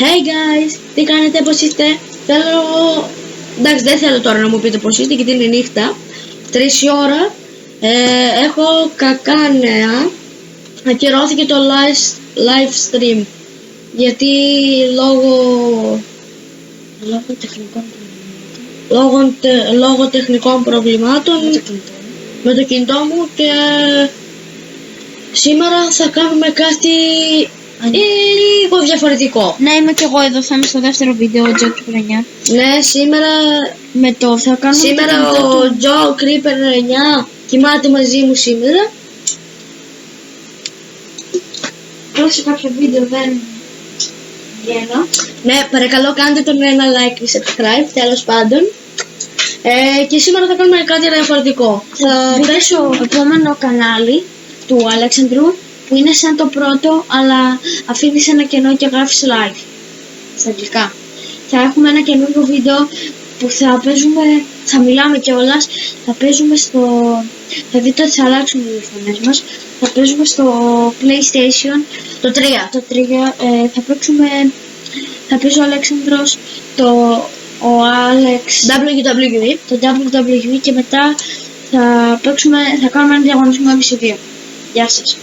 Hey guys, τι κάνετε, πώς είστε? Εντάξει, δεν θέλω τώρα να μου πείτε πώς είστε γιατί είναι νύχτα, 3 η ώρα. Έχω κακά νέα. Ακυρώθηκε το live stream γιατί λόγω τεχνικών προβλημάτων με το κινητό μου, και σήμερα θα κάνουμε κάτι λίγο διαφορετικό. Ναι, είμαι και εγώ εδώ, θα είμαι στο δεύτερο βίντεο, ο Joe Creeper 9. Ναι, σήμερα θα κάνουμε σήμερα ο Joe Creeper 9 κοιμάται μαζί μου σήμερα. Kalau σε κάποιο βίντεο δεν βγαίνω. Ναι, παρακαλώ κάντε τον ένα like και subscribe, τέλος πάντων. Και σήμερα θα κάνουμε κάτι διαφορετικό. Θα μπείτε στο επόμενο κανάλι του Αλέξανδρου, που είναι σαν το πρώτο, αλλά αφήνεις ένα κενό και γράφεις live στα αγγλικά. Θα έχουμε ένα καινούργιο βίντεο που θα μιλάμε κιόλας, θα παίζουμε θα δείτε ότι θα αλλάξουν οι φωνές μας, θα παίζουμε στο PlayStation το 3. Θα παίζει ο Αλέξανδρος ο Άλεξ WWE. το WWE, και μετά θα κάνουμε ένα διαγωνισμό MC2. Γεια σας.